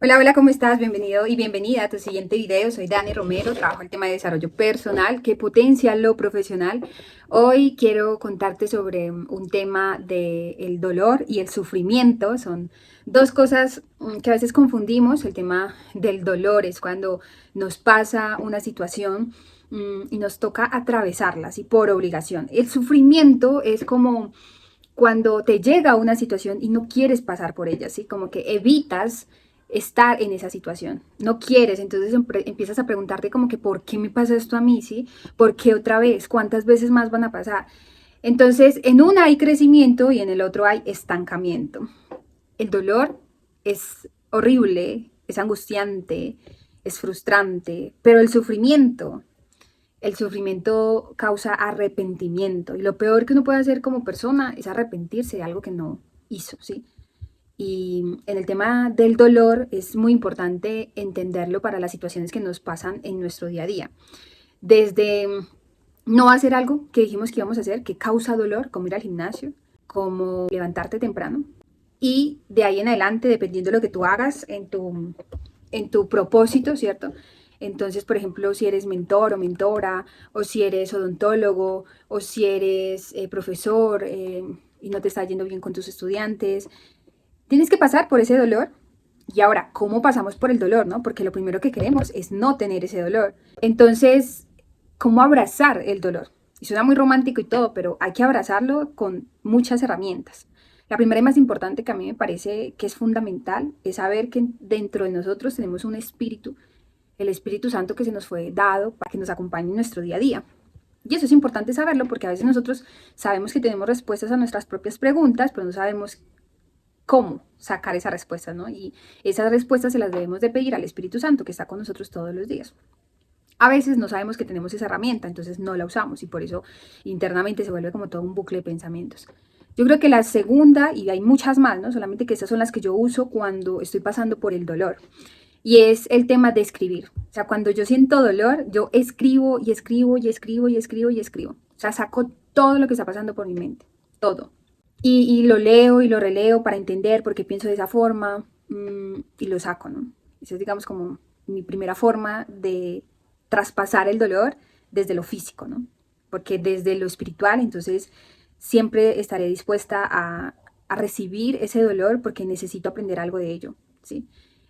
Hola, hola, ¿cómo estás? Bienvenido y bienvenida a tu siguiente video. Soy Dani Romero, trabajo el tema de desarrollo personal que potencia lo profesional. Hoy quiero contarte sobre un tema del dolor y el sufrimiento. Son dos cosas que a veces confundimos. El tema del dolor es cuando nos pasa una situación y nos toca atravesarlas y por obligación. El sufrimiento es como cuando te llega una situación y no quieres pasar por ella, ¿sí? Como que evitas estar en esa situación, no quieres, entonces empiezas a preguntarte como que ¿por qué me pasa esto a mí, sí? ¿Por qué otra vez? ¿Cuántas veces más van a pasar? Entonces, en una hay crecimiento y en el otro hay estancamiento. El dolor es horrible, es angustiante, es frustrante, pero el sufrimiento causa arrepentimiento y lo peor que uno puede hacer como persona es arrepentirse de algo que no hizo, ¿sí? Y en el tema del dolor es muy importante entenderlo para las situaciones que nos pasan en nuestro día a día. Desde no hacer algo que dijimos que íbamos a hacer, que causa dolor, como ir al gimnasio, como levantarte temprano. Y de ahí en adelante, dependiendo de lo que tú hagas en tu propósito, ¿cierto? Entonces, por ejemplo, si eres mentor o mentora, o si eres odontólogo, o si eres profesor y no te está yendo bien con tus estudiantes, tienes que pasar por ese dolor. Y ahora, ¿cómo pasamos por el dolor, no? Porque lo primero que queremos es no tener ese dolor. Entonces, ¿cómo abrazar el dolor? Y suena muy romántico y todo, pero hay que abrazarlo con muchas herramientas. La primera y más importante que a mí me parece que es fundamental es saber que dentro de nosotros tenemos un espíritu, el Espíritu Santo que se nos fue dado para que nos acompañe en nuestro día a día. Y eso es importante saberlo porque a veces nosotros sabemos que tenemos respuestas a nuestras propias preguntas, pero no sabemos cómo sacar esas respuestas, ¿no? Y esas respuestas se las debemos de pedir al Espíritu Santo que está con nosotros todos los días. A veces no sabemos que tenemos esa herramienta, entonces no la usamos y por eso internamente se vuelve como todo un bucle de pensamientos. Yo creo que la segunda, y hay muchas más, ¿no? Solamente que estas son las que yo uso cuando estoy pasando por el dolor, y es el tema de escribir. O sea, cuando yo siento dolor, yo escribo y escribo y escribo y escribo y escribo. O sea, saco todo lo que está pasando por mi mente, todo. Y lo leo y lo releo para entender por qué pienso de esa forma y lo saco, ¿no? Esa es, digamos, como mi primera forma de traspasar el dolor desde lo físico, ¿no? Porque desde lo espiritual, entonces, siempre estaré dispuesta a recibir ese dolor porque necesito aprender algo de ello, ¿sí?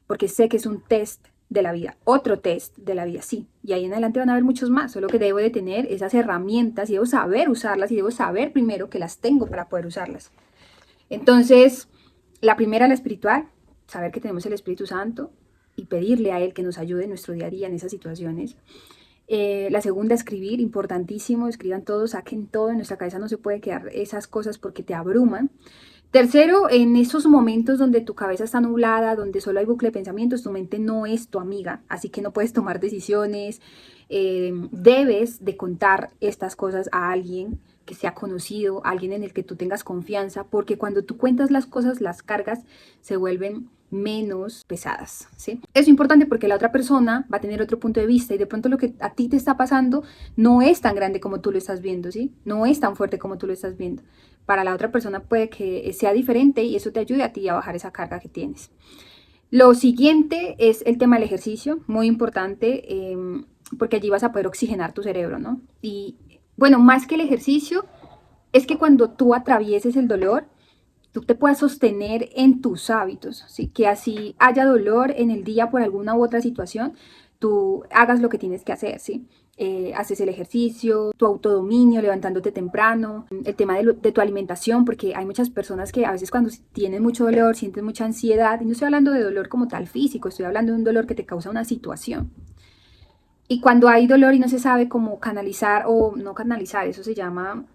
Porque sé que es un test de la vida, otro test de la vida, sí. Y ahí en adelante van a haber muchos más, solo que debo de tener esas herramientas y debo saber usarlas y debo saber primero que las tengo para poder usarlas. Entonces, la primera, la espiritual, saber que tenemos el Espíritu Santo y pedirle a Él que nos ayude en nuestro día a día en esas situaciones. La segunda, escribir, importantísimo, escriban todo, saquen todo, en nuestra cabeza no se puede quedar esas cosas porque te abruman. Tercero, en esos momentos donde tu cabeza está nublada, donde solo hay bucle de pensamientos, tu mente no es tu amiga, así que no puedes tomar decisiones. Debes de contar estas cosas a alguien que sea conocido, alguien en el que tú tengas confianza, porque cuando tú cuentas las cosas, las cargas se vuelven menos pesadas, ¿sí? Es importante porque la otra persona va a tener otro punto de vista y de pronto lo que a ti te está pasando no es tan grande como tú lo estás viendo, ¿sí? No es tan fuerte como tú lo estás viendo. Para la otra persona puede que sea diferente y eso te ayude a ti a bajar esa carga que tienes. Lo siguiente es el tema del ejercicio, muy importante, porque allí vas a poder oxigenar tu cerebro, ¿no? Y bueno, más que el ejercicio, es que cuando tú atravieses el dolor, tú te puedas sostener en tus hábitos, ¿sí? Que así haya dolor en el día por alguna u otra situación, tú hagas lo que tienes que hacer, ¿sí? Haces el ejercicio, tu autodominio, levantándote temprano, el tema de tu alimentación, porque hay muchas personas que a veces cuando tienen mucho dolor, sienten mucha ansiedad, y no estoy hablando de dolor como tal físico, estoy hablando de un dolor que te causa una situación. Y cuando hay dolor y no se sabe cómo canalizar o no canalizar, eso se llama,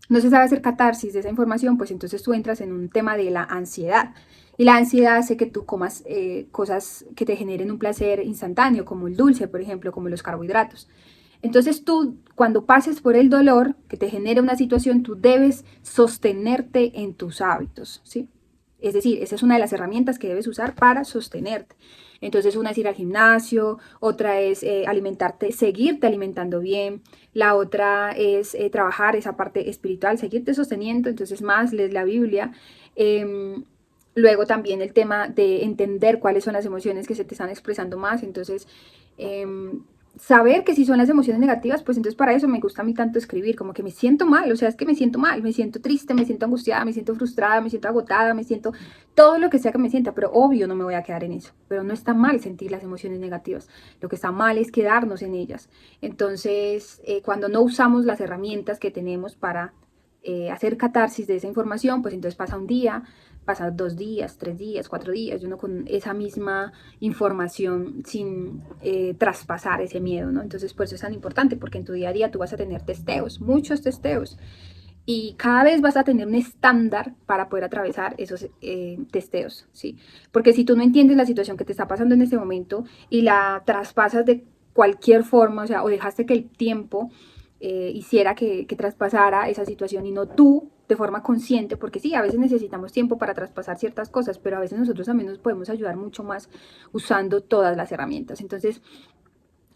no se sabe hacer catarsis de esa información, pues entonces tú entras en un tema de la ansiedad. Y la ansiedad hace que tú comas cosas que te generen un placer instantáneo, como el dulce, por ejemplo, como los carbohidratos. Entonces tú, cuando pases por el dolor que te genera una situación, tú debes sostenerte en tus hábitos, ¿sí? Es decir, esa es una de las herramientas que debes usar para sostenerte. Entonces, una es ir al gimnasio, otra es alimentarte, seguirte alimentando bien, la otra es trabajar esa parte espiritual, seguirte sosteniendo, entonces más lees la Biblia. Luego también el tema de entender cuáles son las emociones que se te están expresando más. Entonces, saber que si son las emociones negativas, pues entonces para eso me gusta a mí tanto escribir, como que me siento mal, o sea, es que me siento mal, me siento triste, me siento angustiada, me siento frustrada, me siento agotada, me siento todo lo que sea que me sienta, pero obvio no me voy a quedar en eso. Pero no está mal sentir las emociones negativas, lo que está mal es quedarnos en ellas. Entonces, cuando no usamos las herramientas que tenemos para hacer catarsis de esa información, pues entonces pasa un día, pasa 2 días, 3 días, 4 días, y uno con esa misma información sin traspasar ese miedo, ¿no? Entonces, por eso es tan importante, porque en tu día a día tú vas a tener testeos, muchos testeos, y cada vez vas a tener un estándar para poder atravesar esos testeos, ¿sí? Porque si tú no entiendes la situación que te está pasando en este momento y la traspasas de cualquier forma, o sea, o dejaste que el tiempo hiciera que traspasara esa situación y no tú de forma consciente, porque sí, a veces necesitamos tiempo para traspasar ciertas cosas, pero a veces nosotros también nos podemos ayudar mucho más usando todas las herramientas. Entonces,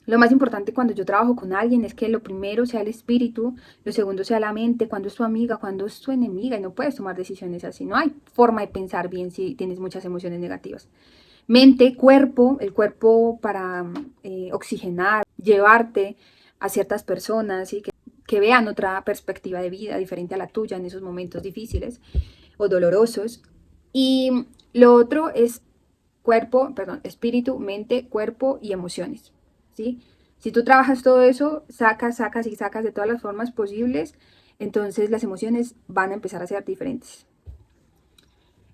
lo más importante cuando yo trabajo con alguien es que lo primero sea el espíritu, lo segundo sea la mente, cuando es tu amiga, cuando es tu enemiga, y no puedes tomar decisiones así. No hay forma de pensar bien si tienes muchas emociones negativas. Mente, cuerpo, el cuerpo para oxigenar, llevarte a ciertas personas y que vean otra perspectiva de vida diferente a la tuya en esos momentos difíciles o dolorosos. Y lo otro es cuerpo, perdón, espíritu, mente, cuerpo y emociones, ¿sí? Si tú trabajas todo eso, sacas, sacas y sacas de todas las formas posibles, entonces las emociones van a empezar a ser diferentes.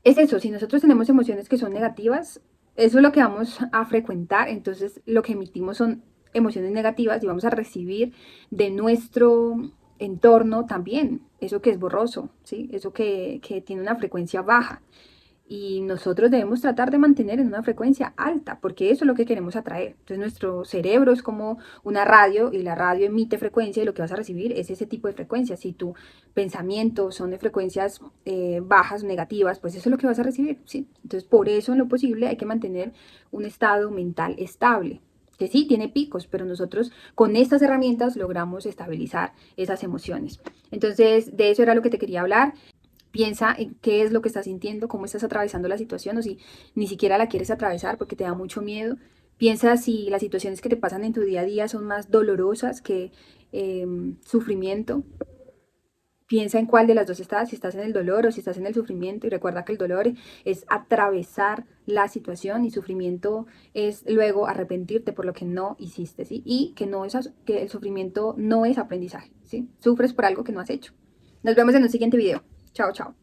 Es eso, si nosotros tenemos emociones que son negativas, eso es lo que vamos a frecuentar, entonces lo que emitimos son emociones negativas y vamos a recibir de nuestro entorno también eso que es borroso, ¿sí? Eso que tiene una frecuencia baja. Y nosotros debemos tratar de mantener en una frecuencia alta, porque eso es lo que queremos atraer. Entonces nuestro cerebro es como una radio y la radio emite frecuencia y lo que vas a recibir es ese tipo de frecuencia. Si tu pensamientos son de frecuencias bajas, negativas, pues eso es lo que vas a recibir, ¿sí? Entonces por eso en lo posible hay que mantener un estado mental estable. Que sí, tiene picos, pero nosotros con estas herramientas logramos estabilizar esas emociones. Entonces, de eso era lo que te quería hablar. Piensa en qué es lo que estás sintiendo, cómo estás atravesando la situación o si ni siquiera la quieres atravesar porque te da mucho miedo. Piensa si las situaciones que te pasan en tu día a día son más dolorosas que sufrimiento. Piensa en cuál de las dos estás, si estás en el dolor o si estás en el sufrimiento y recuerda que el dolor es atravesar la situación y sufrimiento es luego arrepentirte por lo que no hiciste, ¿sí? Y que, no es, que el sufrimiento no es aprendizaje, ¿sí? Sufres por algo que no has hecho. Nos vemos en un siguiente video. Chao, chao.